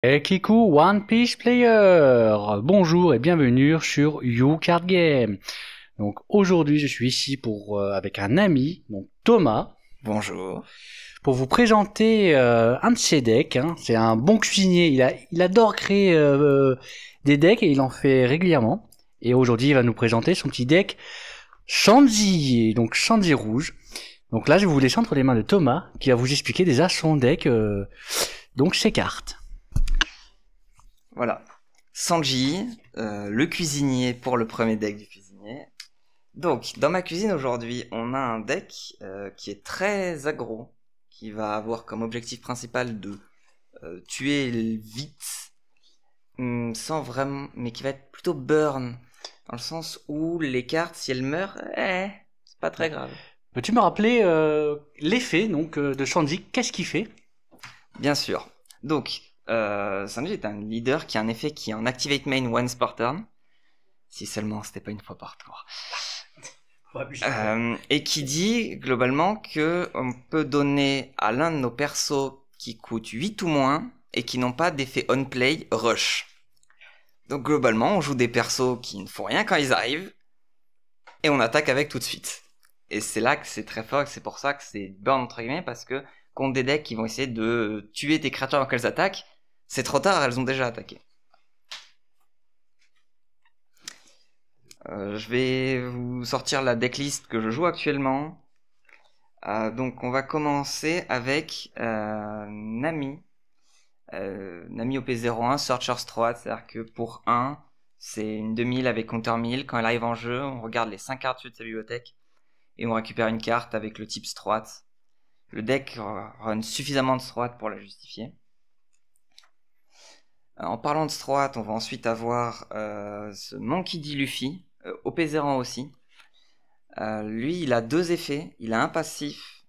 Et Kiku One Piece Player, bonjour et bienvenue sur You Card Game. Donc aujourd'hui je suis ici avec un ami, donc Thomas, Bonjour. pour vous présenter un de ses decks. C'est un bon cuisinier, il adore créer des decks et il en fait régulièrement. Et aujourd'hui il va nous présenter son petit deck Shanzi, donc Shanzi rouge. Donc là je vais vous laisser entre les mains de Thomas qui va vous expliquer déjà son deck, donc ses cartes. Voilà. Sanji, le cuisinier pour le premier deck du cuisinier. Donc, dans ma cuisine aujourd'hui, on a un deck qui est très aggro, qui va avoir comme objectif principal de tuer vite, sans vraiment, mais qui va être plutôt burn, dans le sens où les cartes, si elles meurent, c'est pas très grave. Peux-tu me rappeler l'effet donc de Shanji? Qu'est-ce qu'il fait? Bien sûr. Donc, Sanji est un leader qui a un effet qui est en Activate Main once per turn. Si seulement c'était pas une fois par tour. Et qui dit globalement que on peut donner à l'un de nos persos qui coûte 8 ou moins et qui n'ont pas d'effet on-play rush. Donc globalement, on joue des persos qui ne font rien quand ils arrivent et on attaque avec tout de suite. Et c'est là que c'est très fort et c'est pour ça que c'est burn entre guillemets parce que contre des decks qui vont essayer de tuer tes créatures avant qu'elles attaquent, c'est trop tard, elles ont déjà attaqué. Je vais vous sortir la decklist que je joue actuellement. Donc on va commencer avec Nami. Nami OP01, Searcher Strat, c'est-à-dire que pour 1, c'est une 2000 avec compteur 1000. Quand elle arrive en jeu, on regarde les 5 cartes de sa bibliothèque et on récupère une carte avec le type Strat. Le deck run suffisamment de Strat pour la justifier. En parlant de Strat, on va ensuite avoir ce Monkey D. Luffy, OP01 aussi. Lui, il a deux effets. Il a un passif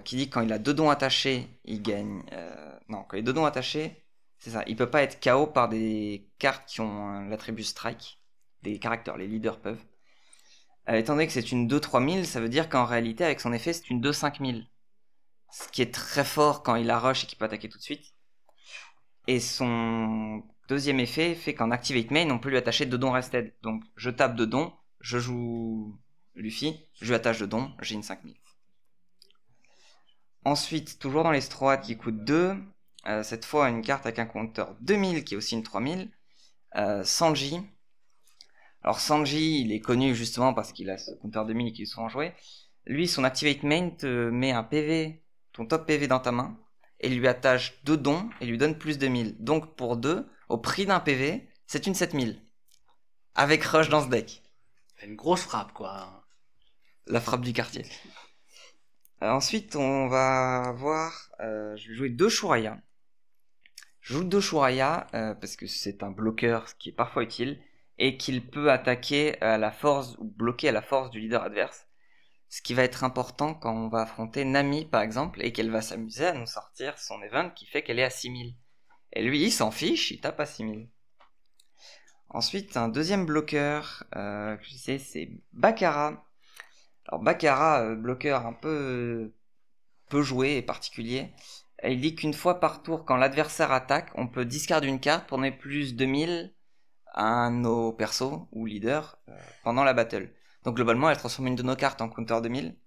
qui dit que quand il a deux dons attachés, il gagne. Non, quand il a deux dons attachés, c'est ça. Il peut pas être KO par des cartes qui ont l'attribut Strike. Des caractères, les leaders peuvent. Étant donné que c'est une 2-3000, ça veut dire qu'en réalité, avec son effet, c'est une 2-5000. Ce qui est très fort quand il a rush et qu'il peut attaquer tout de suite. Et son deuxième effet fait qu'en Activate Main, on peut lui attacher deux dons rested. Donc je tape deux dons, je joue Luffy, je lui attache deux dons, j'ai une 5000. Ensuite, toujours dans les Stroats qui coûtent 2, cette fois une carte avec un compteur 2000 qui est aussi une 3000, Sanji. Alors Sanji, il est connu justement parce qu'il a ce compteur 2000 qui est souvent joué. Lui, son Activate Main te met un PV, ton top PV dans ta main, et lui attache deux dons et lui donne plus de 1000. Donc pour 2, au prix d'un PV, c'est une 7000. Avec Rush dans ce deck. C'est une grosse frappe quoi. La frappe du quartier. Ensuite, on va voir. Je vais jouer deux Shuraya. Je joue deux Shuraya parce que c'est un bloqueur qui est parfois utile et qu'il peut attaquer à la force ou bloquer à la force du leader adverse. Ce qui va être important quand on va affronter Nami par exemple et qu'elle va s'amuser à nous sortir son event qui fait qu'elle est à 6000. Et lui, il s'en fiche, il tape à 6000. Ensuite, un deuxième bloqueur que je sais, c'est Bakara. Alors Bakara, bloqueur un peu joué et particulier. Il dit qu'une fois par tour, quand l'adversaire attaque, on peut discarder une carte pour donner plus de 1000 à nos persos ou leaders pendant la battle. Donc globalement, elle transforme une de nos cartes en counter 2000.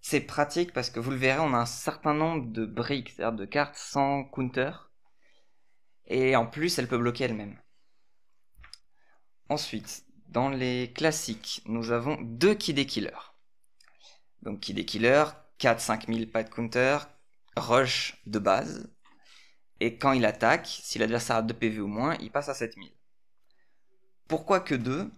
C'est pratique parce que vous le verrez, on a un certain nombre de briques, c'est-à-dire de cartes sans counter. Et en plus, elle peut bloquer elle-même. Ensuite, dans les classiques, nous avons deux Kid Killer. Donc Kid Killer, 4-5000, pas de counter, rush de base. Et quand il attaque, si l'adversaire a 2 PV ou moins, il passe à 7000. Pourquoi que 2 ?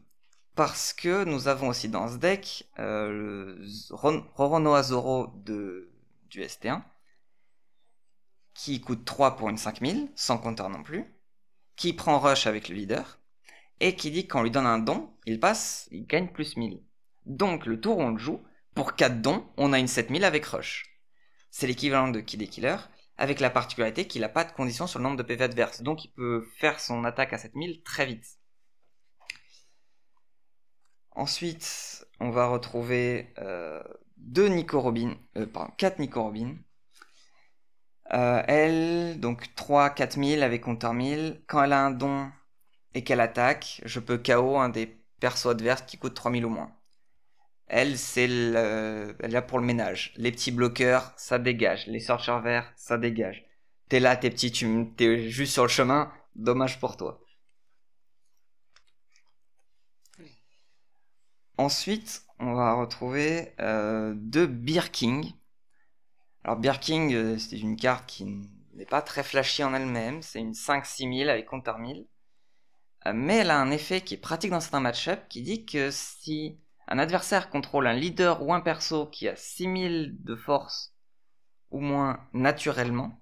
Parce que nous avons aussi dans ce deck le Roronoa Zoro du ST1, qui coûte 3 pour une 5000, sans counter non plus, qui prend rush avec le leader, et qui dit que quand on lui donne un don, il passe, il gagne plus 1000. Donc le tour où on le joue, pour 4 dons, on a une 7000 avec rush. C'est l'équivalent de Kid Killer, avec la particularité qu'il n'a pas de condition sur le nombre de PV adverse, donc il peut faire son attaque à 7000 très vite. Ensuite, on va retrouver 4 Nico Robin. Elle, donc 3-4000 avec compteur 1000. Quand elle a un don et qu'elle attaque, je peux KO un des persos adverses qui coûte 3000 ou moins. Elle, elle est là pour le ménage. Les petits bloqueurs, ça dégage. Les sorcières verts, ça dégage. T'es là, t'es petit, t'es juste sur le chemin. Dommage pour toi. Ensuite, on va retrouver 2 Beer King. Alors Beer King, c'est une carte qui n'est pas très flashy en elle-même. C'est une 5-6000 avec compteur 1000. Mais elle a un effet qui est pratique dans certains match-up qui dit que si un adversaire contrôle un leader ou un perso qui a 6000 de force ou moins naturellement,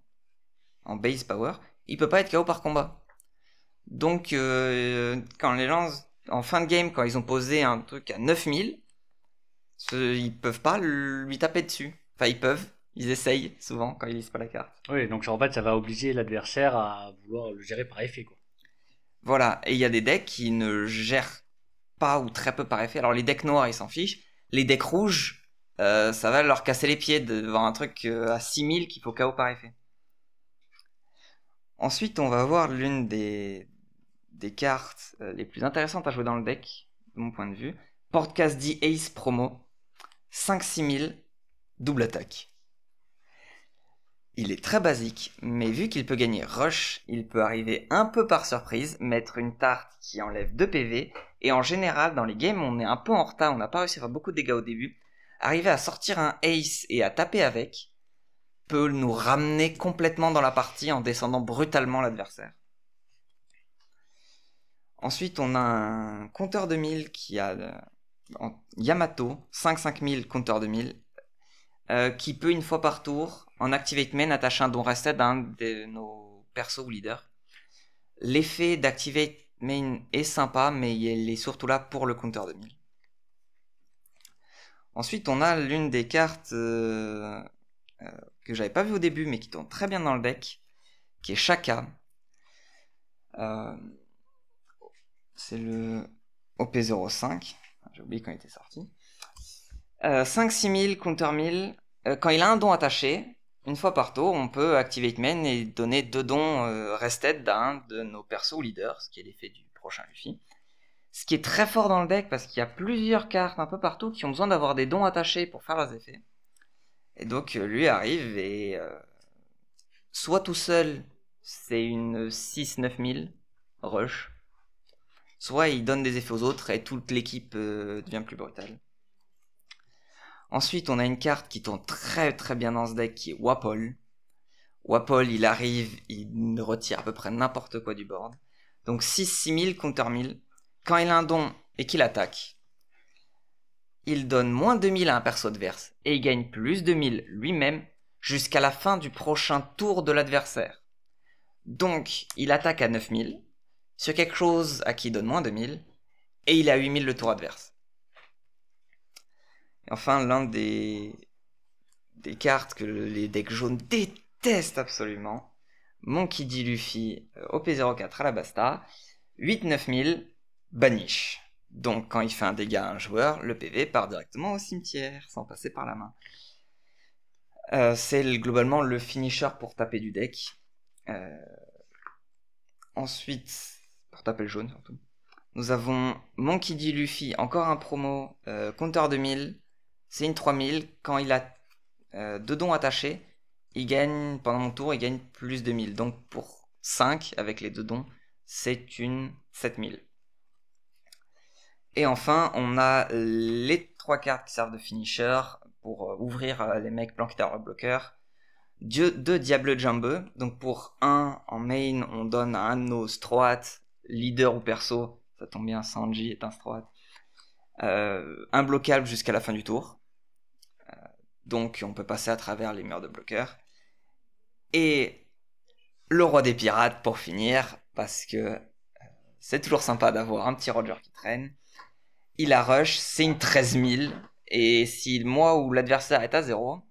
en base power, il peut pas être KO par combat. Donc quand les gens, en fin de game, quand ils ont posé un truc à 9000, ils peuvent pas lui taper dessus. Enfin, ils peuvent, ils essayent souvent quand ils lisent pas la carte. Oui, donc en fait, ça va obliger l'adversaire à vouloir le gérer par effet, quoi. Voilà, et il y a des decks qui ne gèrent pas ou très peu par effet. Alors les decks noirs, ils s'en fichent. Les decks rouges, ça va leur casser les pieds de voir un truc à 6000 qu'il faut KO par effet. Ensuite, on va voir l'une des cartes les plus intéressantes à jouer dans le deck, de mon point de vue. Portcast D Ace Promo, 5-6000, double attaque. Il est très basique, mais vu qu'il peut gagner Rush, il peut arriver un peu par surprise, mettre une tarte qui enlève 2 PV, et en général, dans les games, on est un peu en retard, on n'a pas réussi à faire beaucoup de dégâts au début. Arriver à sortir un Ace et à taper avec peut nous ramener complètement dans la partie en descendant brutalement l'adversaire. Ensuite, on a un compteur de 1000 qui a Yamato, 5-5000 compteur de 1000, qui peut une fois par tour, en Activate Main, attacher un don rested à un de nos persos ou leaders. L'effet d'Activate Main est sympa, mais il est surtout là pour le compteur de 1000. Ensuite, on a l'une des cartes que j'avais pas vu au début, mais qui tourne très bien dans le deck, qui est Shaka. C'est le OP05. J'ai oublié quand il était sorti. 5-6000, compteur 1000. Quand il a un don attaché, une fois par tour, on peut Activate Main et donner 2 dons rested d'un de nos persos ou leaders, ce qui est l'effet du prochain Luffy. Ce qui est très fort dans le deck parce qu'il y a plusieurs cartes un peu partout qui ont besoin d'avoir des dons attachés pour faire leurs effets. Et donc lui arrive et soit tout seul, c'est une 6-9000 rush, soit il donne des effets aux autres et toute l'équipe devient plus brutale. Ensuite, on a une carte qui tourne très très bien dans ce deck qui est Wapol. Wapol, il arrive, il retire à peu près n'importe quoi du board. Donc 6-6000, compteur 1000. Quand il a un don et qu'il attaque, il donne moins 2000 à un perso adverse et il gagne plus 2000 lui-même jusqu'à la fin du prochain tour de l'adversaire. Donc, il attaque à 9000 sur quelque chose à qui il donne moins 2000 et il est à 8000 le tour adverse. Et enfin, l'un des cartes que les decks jaunes détestent absolument, Monkey D. Luffy, OP04 à la basta, 8-9000, Banish. Donc quand il fait un dégât à un joueur, le PV part directement au cimetière, sans passer par la main. C'est globalement le finisher pour taper du deck. Ensuite, pour taper le jaune surtout. Nous avons Monkey D. Luffy, encore un promo, compteur 2000, c'est une 3000, quand il a 2 dons attachés, il gagne, pendant mon tour, il gagne plus de 1000. Donc pour 5, avec les 2 dons, c'est une 7000. Et enfin, on a les 3 cartes qui servent de finisher pour ouvrir les mecs planqués derrière le bloqueur. 2 Diable Jumbo, donc pour 1 en main, on donne à un de nos Stroat, leader ou perso, ça tombe bien, Sanji est un Stroat, un bloquable jusqu'à la fin du tour. Donc on peut passer à travers les murs de bloqueurs. Et le roi des pirates pour finir, parce que c'est toujours sympa d'avoir un petit Roger qui traîne. Il a rush, c'est une 13000, et si moi ou l'adversaire est à 0,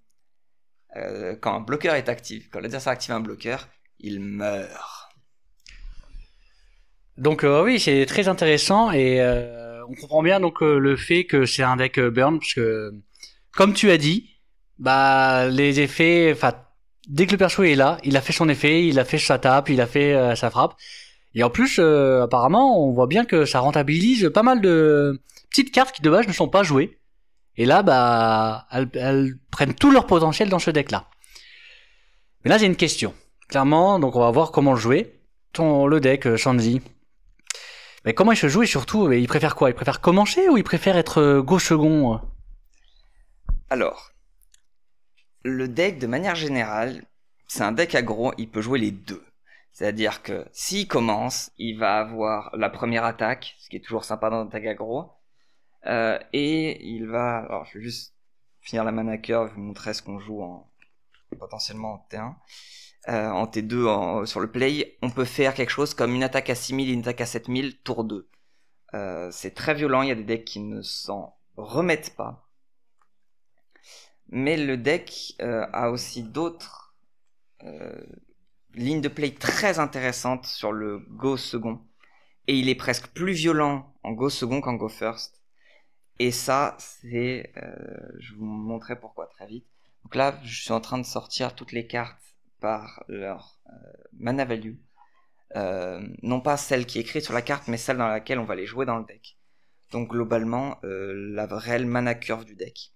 quand un bloqueur est actif, quand l'adversaire active un bloqueur, il meurt. Donc oui, c'est très intéressant et on comprend bien donc le fait que c'est un deck burn parce que comme tu as dit, bah les effets, enfin dès que le perso est là, il a fait son effet, il a fait sa tape, il a fait sa frappe. Et en plus, apparemment, on voit bien que ça rentabilise pas mal de petites cartes qui de base ne sont pas jouées. Et là, bah, elles prennent tout leur potentiel dans ce deck-là. Mais là, j'ai une question. Clairement, donc on va voir comment le jouer. Le deck, Sanji. Mais comment il se joue et surtout, il préfère quoi? Il préfère commencer ou il préfère être go second? Alors, le deck, de manière générale, c'est un deck aggro, il peut jouer les deux. C'est-à-dire que s'il commence, il va avoir la première attaque, ce qui est toujours sympa dans un deck aggro. Et il va... Alors, je vais juste finir la mana curve, vous montrer ce qu'on joue potentiellement en T1. En T2, sur le play, on peut faire quelque chose comme une attaque à 6000 et une attaque à 7000, tour 2. C'est très violent, il y a des decks qui ne s'en remettent pas. Mais le deck a aussi d'autres lignes de play très intéressantes sur le go second. Et il est presque plus violent en go second qu'en go first. Et ça, c'est... je vais vous montrer pourquoi très vite. Donc là, je suis en train de sortir toutes les cartes par leur mana value. Non pas celle qui est écrite sur la carte, mais celle dans laquelle on va les jouer dans le deck. Donc globalement, la réelle mana curve du deck.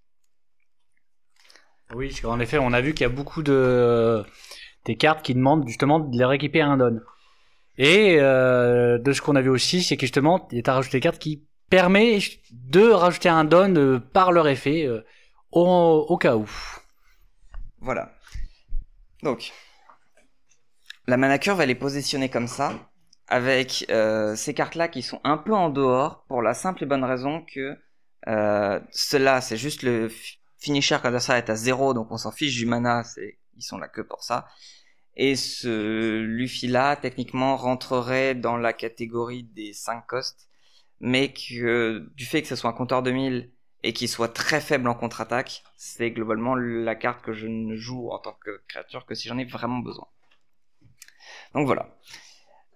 Oui, en effet, on a vu qu'il y a beaucoup des cartes qui demandent justement de les récupérer un don. Et de ce qu'on a vu aussi, c'est que justement, il y a rajouté des cartes qui permet de rajouter un don par leur effet au cas où. Voilà. Donc, la mana curve, elle est positionnée comme ça, avec ces cartes-là qui sont un peu en dehors, pour la simple et bonne raison que cela, c'est juste le finisher quand ça est à 0, donc on s'en fiche du mana, ils sont là que pour ça. Et ce Luffy-là, techniquement, rentrerait dans la catégorie des 5 costs, mais que du fait que ce soit un compteur de 1000 et qu'il soit très faible en contre-attaque, c'est globalement la carte que je ne joue en tant que créature que si j'en ai vraiment besoin. Donc voilà.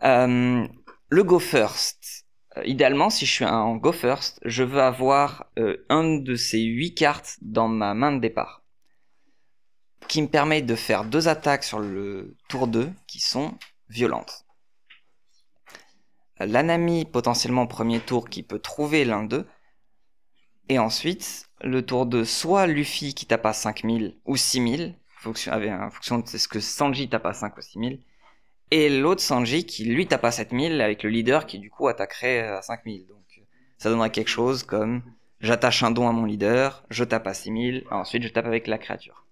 Le Go First. Idéalement, si je suis en Go First, je veux avoir un de ces 8 cartes dans ma main de départ, qui me permet de faire 2 attaques sur le tour 2 qui sont violentes. L'Anami potentiellement au premier tour qui peut trouver l'un d'eux. Et ensuite, le tour 2, soit Luffy qui tape à 5000 ou 6000, en fonction de ce que Sanji tape à 5 ou 6000. Et l'autre Sanji qui lui tape à 7000 avec le leader qui du coup attaquerait à 5000. Donc ça donnerait quelque chose comme j'attache un don à mon leader, je tape à 6000, ensuite je tape avec la créature.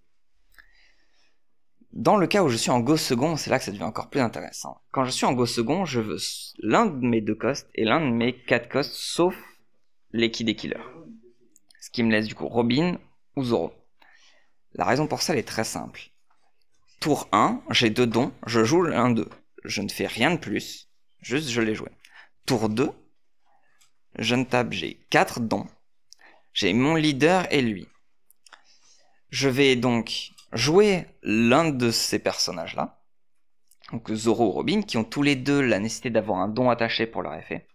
Dans le cas où je suis en go second, c'est là que ça devient encore plus intéressant. Quand je suis en go second, je veux l'un de mes 2 costs et l'un de mes 4 costs, sauf les Kid et Killer. Ce qui me laisse du coup Robin ou Zoro. La raison pour ça, elle est très simple. Tour 1, j'ai 2 dons, je joue l'un d'eux. Je ne fais rien de plus, juste je l'ai joué. Tour 2, je ne tape, j'ai 4 dons. J'ai mon leader et lui. Je vais donc jouer l'un de ces personnages-là, donc Zoro ou Robin, qui ont tous les deux la nécessité d'avoir un don attaché pour leur effet.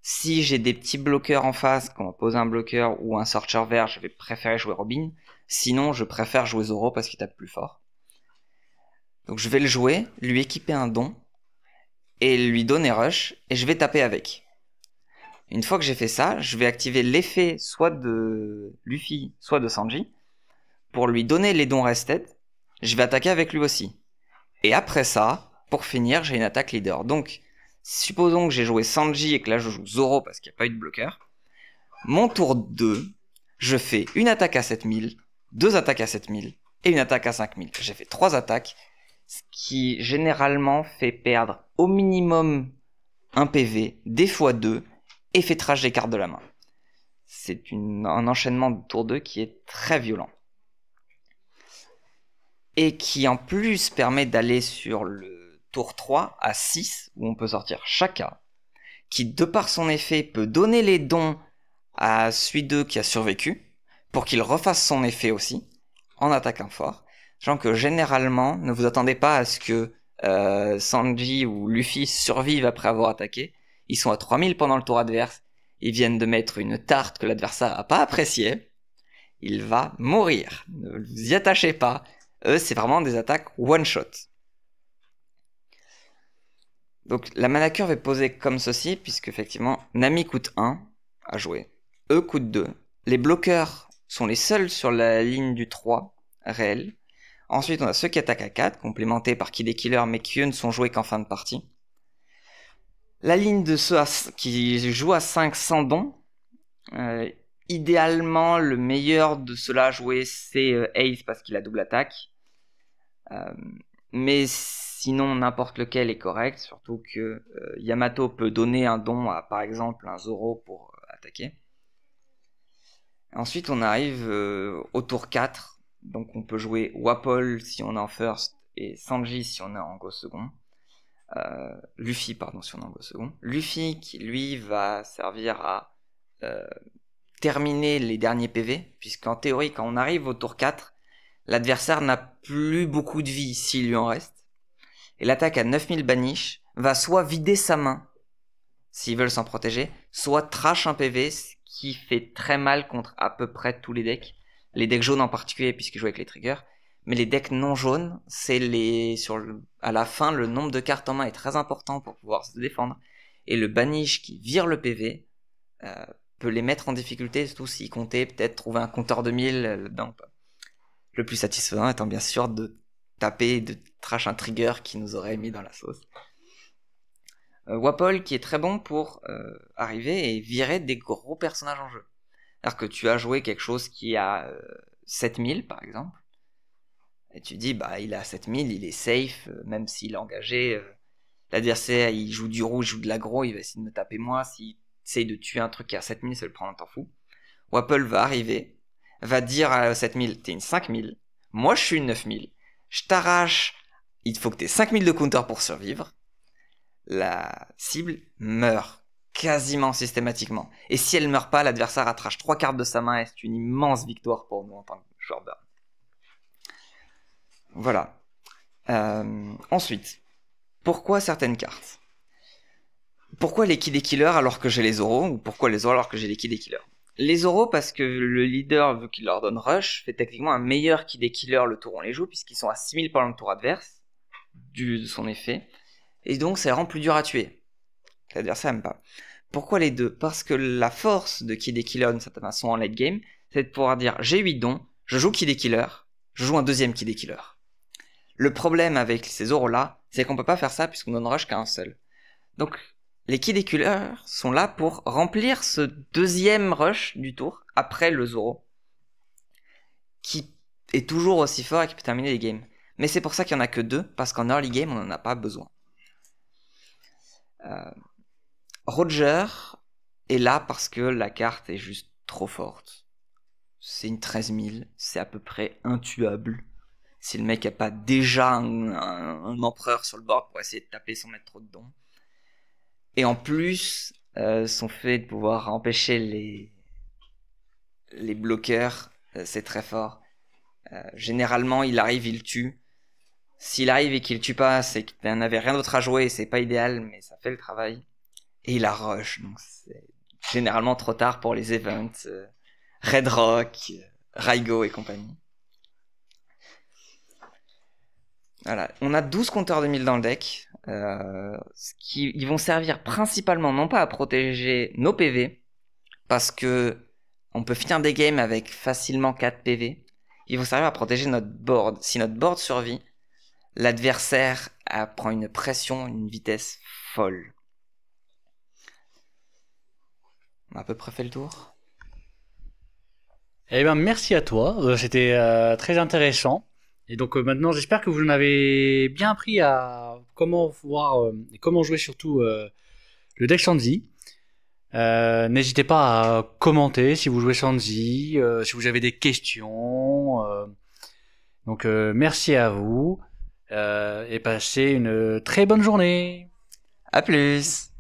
Si j'ai des petits bloqueurs en face, qu'on va poser un bloqueur ou un Searcher vert, je vais préférer jouer Robin. Sinon, je préfère jouer Zoro parce qu'il tape plus fort. Donc je vais le jouer, lui équiper un don, et lui donner rush, et je vais taper avec. Une fois que j'ai fait ça, je vais activer l'effet soit de Luffy, soit de Sanji, pour lui donner les dons rested, je vais attaquer avec lui aussi. Et après ça, pour finir, j'ai une attaque leader. Donc, supposons que j'ai joué Sanji et que là je joue Zoro parce qu'il n'y a pas eu de bloqueur. Mon tour 2, je fais une attaque à 7000, 2 attaques à 7000 et une attaque à 5000. J'ai fait 3 attaques, ce qui généralement fait perdre au minimum 1 PV, des fois 2, et fait trash des cartes de la main. C'est un enchaînement de tour 2 qui est très violent. Et qui en plus permet d'aller sur le tour 3 à 6, où on peut sortir Shaka, qui de par son effet peut donner les dons à celui d'eux qui a survécu, pour qu'il refasse son effet aussi, en attaquant fort. Genre que généralement, ne vous attendez pas à ce que Sanji ou Luffy survivent après avoir attaqué. Ils sont à 3000 pendant le tour adverse, ils viennent de mettre une tarte que l'adversaire n'a pas appréciée, il va mourir. Ne vous y attachez pas. Eux, c'est vraiment des attaques one-shot. Donc la mana curve est posée comme ceci, puisque effectivement, Nami coûte 1 à jouer, eux coûtent 2. Les bloqueurs sont les seuls sur la ligne du 3 réel. Ensuite, on a ceux qui attaquent à 4, complémentés par Kid et Killer, mais qui eux ne sont joués qu'en fin de partie. La ligne de ceux qui jouent à 5 sans don. Idéalement, le meilleur de ceux-là à jouer, c'est Ace parce qu'il a double attaque. Mais sinon, n'importe lequel est correct, surtout que Yamato peut donner un don à, par exemple, un Zoro pour attaquer. Ensuite, on arrive au tour 4. Donc, on peut jouer Wapol si on est en first et Sanji si on est en go second. Luffy, pardon, si on est en go second. Luffy, qui lui va servir à terminer les derniers PV, puisqu'en théorie, quand on arrive au tour 4, l'adversaire n'a plus beaucoup de vie s'il lui en reste. Et l'attaque à 9000 banish va soit vider sa main, s'ils veulent s'en protéger, soit trash un PV, ce qui fait très mal contre à peu près tous les decks. Les decks jaunes en particulier, puisqu'ils jouent avec les triggers. Mais les decks non jaunes, c'est à la fin, le nombre de cartes en main est très important pour pouvoir se défendre. Et le banish qui vire le PV peut les mettre en difficulté, surtout s'ils comptaient peut-être trouver un compteur de 1000 là-dedans. Le plus satisfaisant étant bien sûr de taper, de trash un trigger qui nous aurait mis dans la sauce. Wapol qui est très bon pour arriver et virer des gros personnages en jeu. C'est-à-dire que tu as joué quelque chose qui a 7000 par exemple, et tu dis bah il a 7000, il est safe, même s'il est engagé, l'adversaire il joue du rouge, il joue de l'aggro, il va essayer de me taper moi, s'il essaye de tuer un truc qui a 7000, ça le prend un temps fou. Wapol va arriver, va dire à 7000, t'es une 5000, moi je suis une 9000, je t'arrache, il faut que t'aies 5000 de counter pour survivre. La cible meurt quasiment systématiquement. Et si elle meurt pas, l'adversaire attrache 3 cartes de sa main et c'est une immense victoire pour nous en tant que joueur d'armes. Voilà. Ensuite, pourquoi certaines cartes? Pourquoi les Kid et Killer alors que j'ai les Zoro? Ou pourquoi les Zoro alors que j'ai les Kid et Killer? Les Zoro parce que le leader, vu qu'il leur donne rush, fait techniquement un meilleur Kid et Killer le tour où on les joue, puisqu'ils sont à 6000 pendant le tour adverse, dû de son effet. Et donc ça les rend plus dur à tuer. L'adversaire n'aime pas. Pourquoi les deux? Parce que la force de Kid et Killer d'une certaine façon en late game, c'est de pouvoir dire j'ai 8 dons, je joue Kid et Killer, je joue un deuxième Kid et Killer. Le problème avec ces Zoro là, c'est qu'on peut pas faire ça puisqu'on donne rush qu'à un seul. Donc les Kid et Killer sont là pour remplir ce deuxième rush du tour après le Zoro, qui est toujours aussi fort et qui peut terminer les games. Mais c'est pour ça qu'il y en a que 2, parce qu'en early game on en a pas besoin. Roger est là parce que la carte est juste trop forte. C'est une 13000, c'est à peu près intuable. Si le mec a pas déjà un empereur sur le board pour essayer de taper sans mettre trop de dons. Et en plus, son fait de pouvoir empêcher les bloqueurs, c'est très fort. Généralement, il arrive, il tue. S'il arrive et qu'il tue pas, c'est qu'il n'avait rien d'autre à jouer, c'est pas idéal, mais ça fait le travail. Et il a rush, donc c'est généralement trop tard pour les events, Red Rock, Raigo et compagnie. Voilà, on a 12 compteurs de 1000 dans le deck, ils vont servir principalement non pas à protéger nos PV, parce que on peut finir des games avec facilement 4 PV, ils vont servir à protéger notre board. Si notre board survit, l'adversaire prend une pression, une vitesse folle. On a à peu près fait le tour. Eh bien, merci à toi. C'était très intéressant. Et donc maintenant, j'espère que vous en avez bien appris à comment voir et comment jouer surtout le deck Shanzi. N'hésitez pas à commenter si vous jouez Shanzi, si vous avez des questions. Donc merci à vous et passez une très bonne journée. À plus.